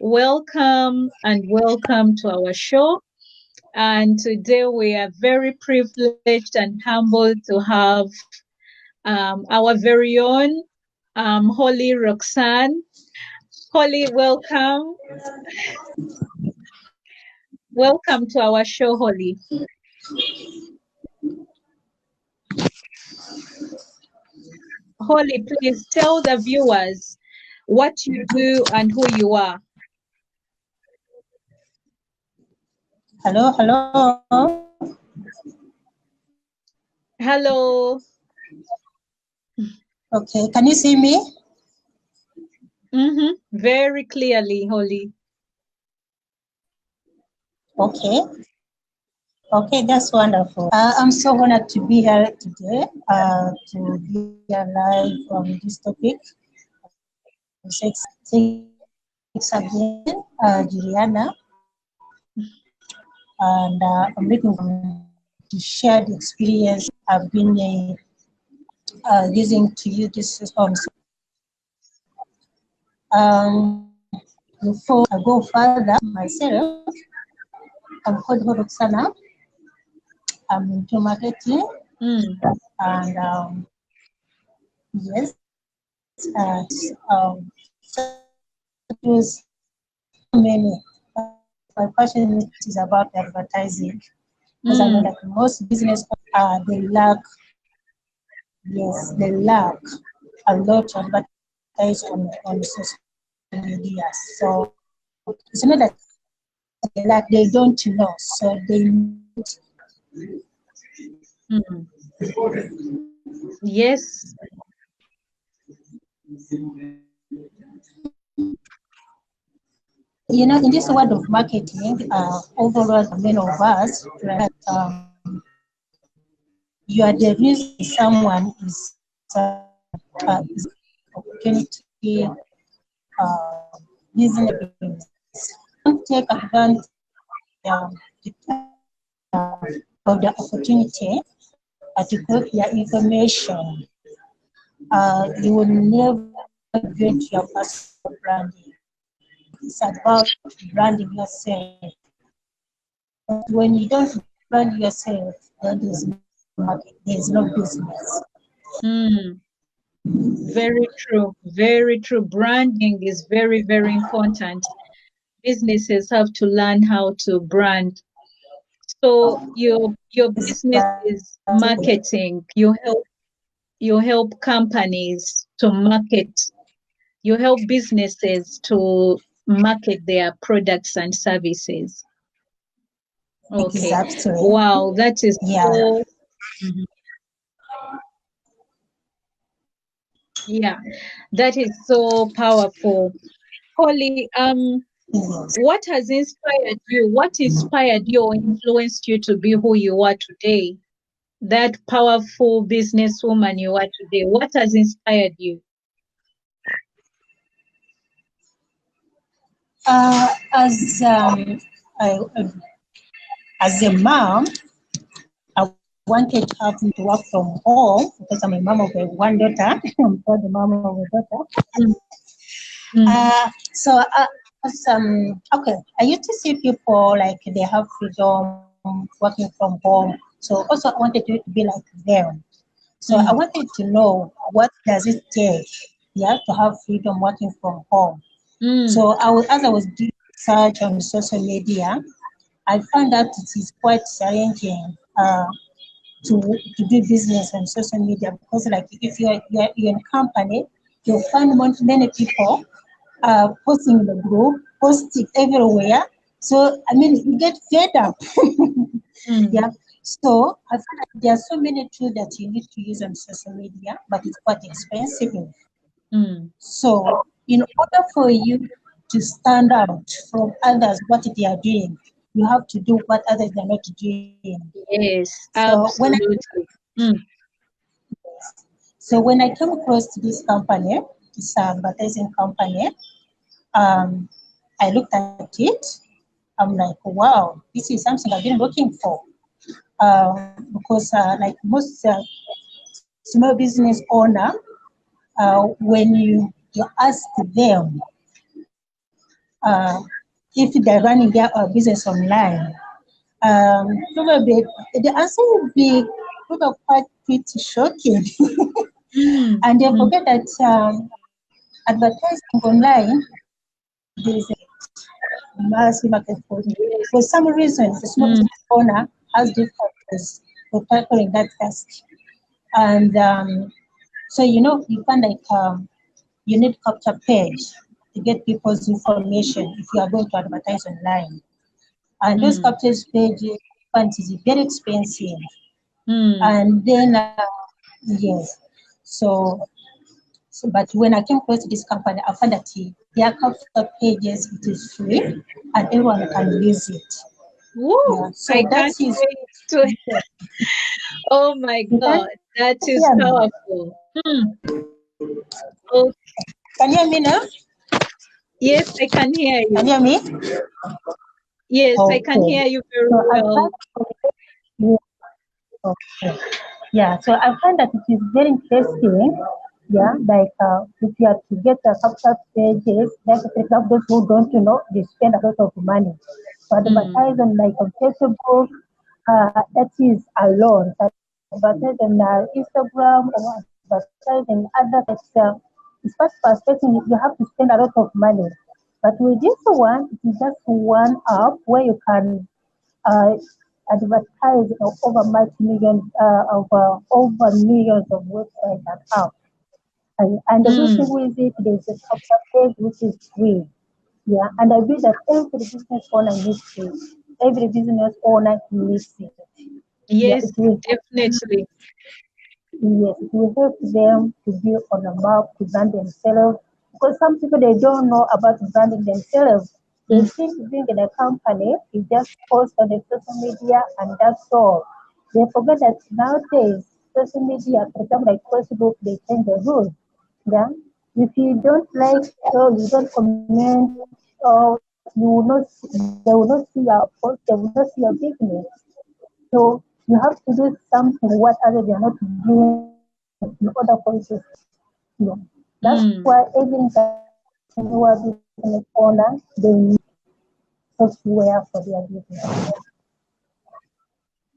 Welcome and welcome to our show. And today we are very privileged and humbled to have our very own Holly Roxanne. Holly, welcome. Welcome to our show, Holly. Holly, please tell the viewers what you do and who you are. Hello. Hello. Okay, can you see me? Very clearly, Holly. Okay, that's wonderful. I'm so honored to be here today to be alive on this topic. Thanks again, Juliana, and I'm looking forward to share the experience I've been using to use this system. Before I go further, myself, I'm called Roxana. I'm into marketing, and yes, so many. My passion is about advertising because I know that most business they lack a lot to advertise on social media. So it's not that they don't know, so they need. Yes. You know, in this world of marketing, overall, many of us, you are the reason someone is opportunity, business. Don't take advantage of the opportunity to put your information. You will never get your personal branding. It's about branding yourself. But when you don't brand yourself, then there's no market, there's no business. Very true. Very true. Branding is very, very important. Businesses have to learn how to brand. So your business is marketing. You help companies to market. You help businesses to market their products and services. Okay. Exactly. Wow, that is so. Yeah, that is so powerful. Holly, what has inspired you? What inspired you or influenced you to be who you are today? That powerful businesswoman you are today. What has inspired you? As I, as a mom, I wanted to have to work from home because I'm a mom of one daughter. I'm called the mom of a daughter. So okay, I used to see people like they have freedom working from home. So also I wanted to be like them. So I wanted to know what does it take, to have freedom working from home. So as I was doing research on social media, I found that it is quite challenging to do business on social media because, like, if you're in a company, you'll find many people posting in the group, posting everywhere. So I mean, you get fed up. Yeah. So I find that there are so many tools that you need to use on social media, but it's quite expensive. So in order for you to stand out from others, what they are doing, you have to do what others are not doing. Yes, So absolutely. when I came across this company, this advertising company, I looked at it. I'm like, wow, this is something I've been looking for. Because like most small business owner, when you ask them uh, if they're running their business online. Probably the answer would be probably quite pretty shocking. Mm, And they mm, forget that advertising online is a massive market yes. for some reason the small Mm, business owner has difficulties for tackling that task. And so you can you need capture page to get people's information if you are going to advertise online. And those mm, capture pages is very expensive. mm, And then yes, so, but when I came across this company, I found that their capture pages it is free and everyone can use it. woo, Yeah, so I that can't is wait to. yes. Oh my You can God, that is hear me. powerful. Hmm. Oh, Can you hear me now? yes, I can hear Can you. you hear me? Yes, I can Okay. hear you very So I well. find okay. Yeah, so I find that it is very interesting. Yeah, like if you are to get a capture pages, like for example, those who don't they spend a lot of money to Mm, advertise on like on Facebook, that is alone. To advertise on Instagram or advertise in other sites, it's quite frustrating. You have to spend a lot of money. But with this one, it is just one app where you can uh, advertise over multi-million, over millions of websites and apps. And the good thing mm. with it, there's a capture page which is free. Yeah, and I believe that every business owner needs it. Every business owner needs it. Yeah, Yes, definitely. yes, it will help them to be on a map to brand themselves. Because some people they don't know about branding themselves. They Mm, think being in a company is just post on the social media and that's all. They forget that nowadays social media, for example like Facebook, they change the rules. Yeah. If you don't like or you don't comment or they will not see your post, they will not see your business. So you have to do something what others are not doing in order for you to succeed. Yeah. That's mm. why every entrepreneur business owner they need software for their business.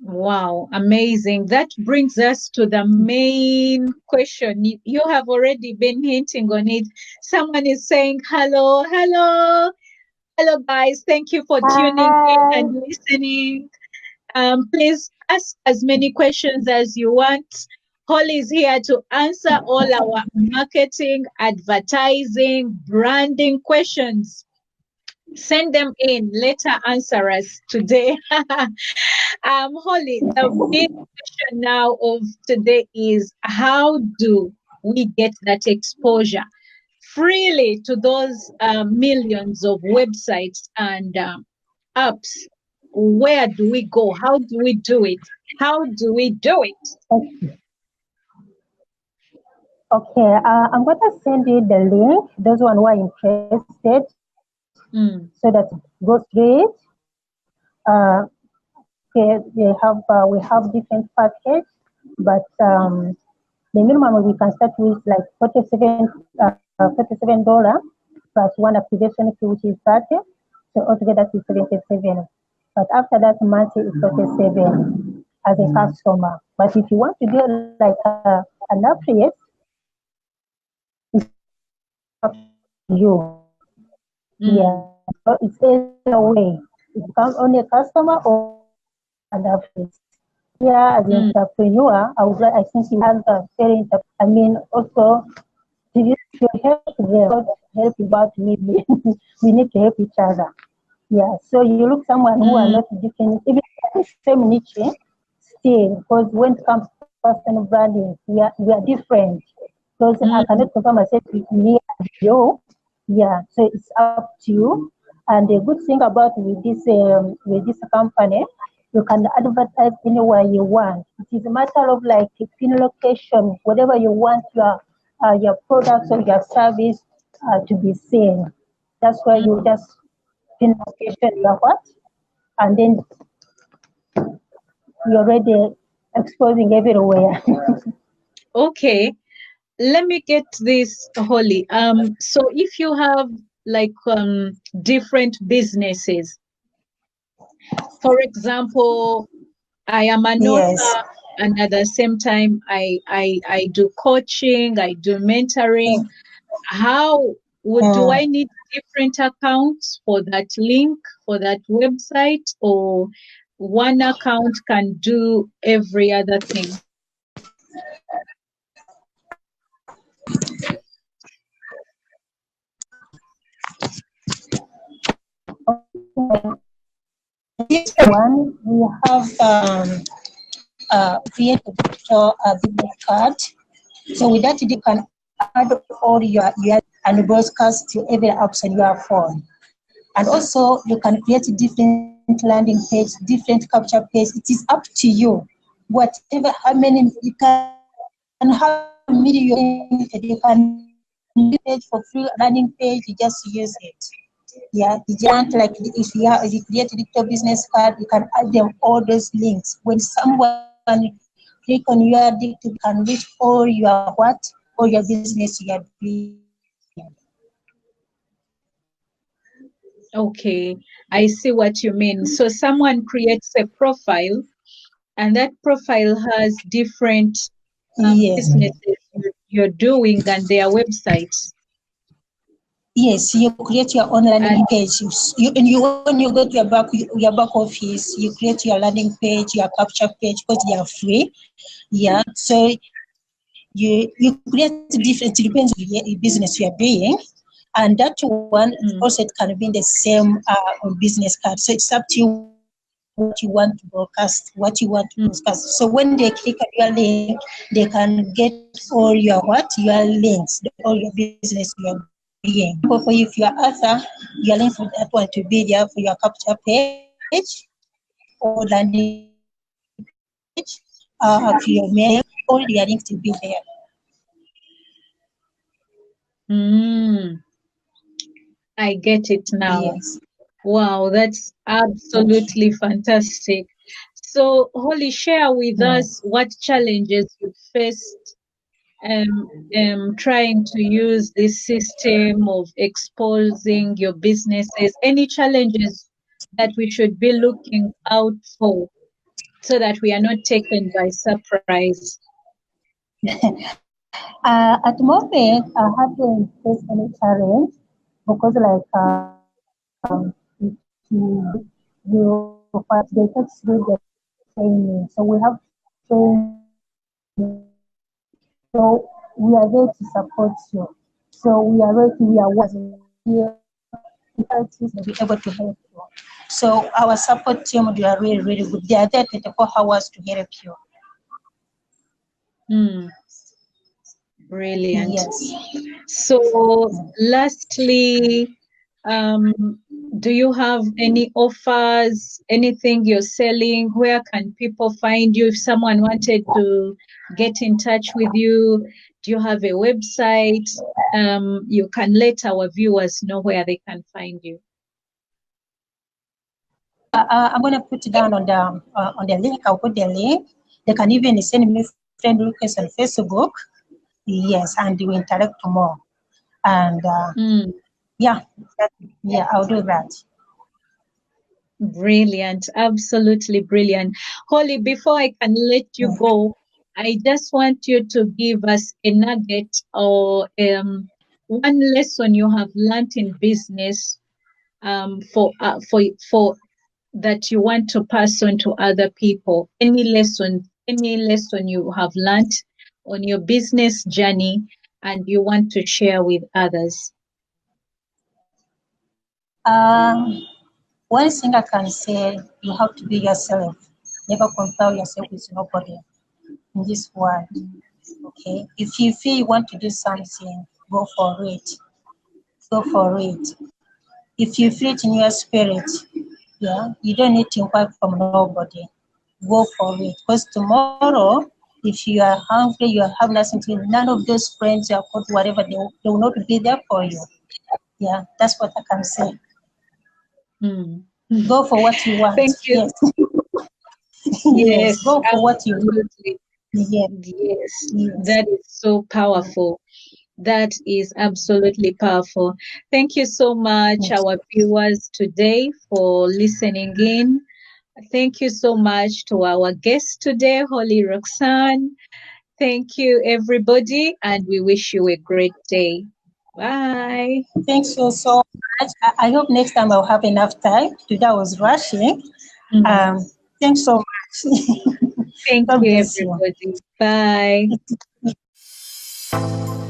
Wow, amazing. That brings us to the main question. You have already been hinting on it. Someone is saying, hello, hello, hello, guys. Thank you for tuning in Hi. and listening. Please ask as many questions as you want. Holly is here to answer all our marketing, advertising, branding questions. Send them in. Let her answer us today. Holly, the big question now of today is how do we get that exposure freely to those millions of websites and apps? Where do we go? How do we do it? How do we do it? Okay, I'm going to send you the link. Those one who are interested, so that Mm, go straight. Uh, okay, we have different package, but the minimum we can start with like $47 plus one activation fee, which is 30. So altogether it's 77. But after that monthly is 47 as a customer. But if you want to do like an affiliate, it's up to you. Yeah, mm, so it's either way. It becomes only a customer or an affiliate. Yeah, as an mm, entrepreneur, I think you have a very, I mean, also to help them, not help about me. We need to help each other. Yeah, so you look someone who are mm, not different, even the same niche, still, because when it comes to personal branding, we are different. Because I cannot mm, compare myself with me and you. Yeah, so it's up to you. And the good thing about with this company, you can advertise anywhere you want. It is a matter of like pin location, whatever you want your products or your service to be seen. That's why mm. you just pin location your what, and then you're already exposing everywhere. Okay, let me get this, Holly. So if you have like different businesses. For example, I am an Yes. author, and at the same time, I do coaching, I do mentoring. How do I need different accounts for that link, for that website, or one account can do every other thing? This one we have create a digital business card. So with that, you can add all your and broadcast to every apps on your phone. And also, you can create different landing page, different capture page. It is up to you. Whatever, how many you can have million. You can use page for free landing page. You just use it. Yeah, you can't like if you create a digital business card, you can add them all those links. When someone click on your digital, can reach all your what, all your business you are doing. Okay, I see what you mean. So someone creates a profile, and that profile has different Yes. businesses you're doing and their websites. Yes, you create your own landing And page. You when you go to your back office, you create your landing page, your capture page because they are free. Yeah, so you create different. It depends on the business you are doing, and that one also it can be in the same on business card. So it's up to you what you want to broadcast, what you want to broadcast. So when they click on your link, they can get all your what your links, all your business you are doing. For you, if you are author, your link for that one to be there for your capture page or landing page, for your mail, all your links to be there. mm, I get it now. Yes. Wow, that's absolutely fantastic. So, Holly, share with us what challenges you faced trying to use this system of exposing your businesses. Any challenges that we should be looking out for so that we are not taken by surprise? At the moment, I haven't faced any challenge because, like, if you fight, they take through the training. So we have training. So we are there to support you. So we are ready. We are working here. Authorities will be able to help you. So our support team, they are really, really good. They are there 24 hours to help you. Hmm, brilliant. Yes. So, lastly, do you have any offers, anything you're selling? Where can people find you if someone wanted to get in touch with you? Do you have a website? You can let our viewers know where they can find you. I'm gonna put it down on the link. I'll put the link. They can even send me friend request on Facebook. Yes, and we interact more. And yeah, that, yeah, I'll do that. Brilliant, absolutely brilliant. Holly, before I can let you go, I just want you to give us a nugget or one lesson you have learned in business for that you want to pass on to other people. Any lesson you have learned on your business journey and you want to share with others. One thing I can say, you have to be yourself. Never compare yourself with nobody in this world. Okay, if you feel you want to do something, go for it. Go for it. If you feel it in your spirit, yeah, you don't need to inquire from nobody. Go for it. Because tomorrow, if you are hungry, you have nothing to eat, none of those friends you have got, whatever, they will not be there for you. Yeah, that's what I can say. Mm. Go for what you want. Thank you. Yes. Yes, Yes, go for what you want. absolutely. Yes. Yes, Yes. that is so powerful. That is absolutely powerful. Thank you so much, Yes. our viewers today, for listening in. Thank you so much to our guest today, Holly Roxanne. Thank you, everybody, and we wish you a great day. Bye. Thanks so much. I hope next time I'll have enough time. Today I was rushing. Mm. Um, Thanks so much. Thank God you, bless you. everybody. Bye.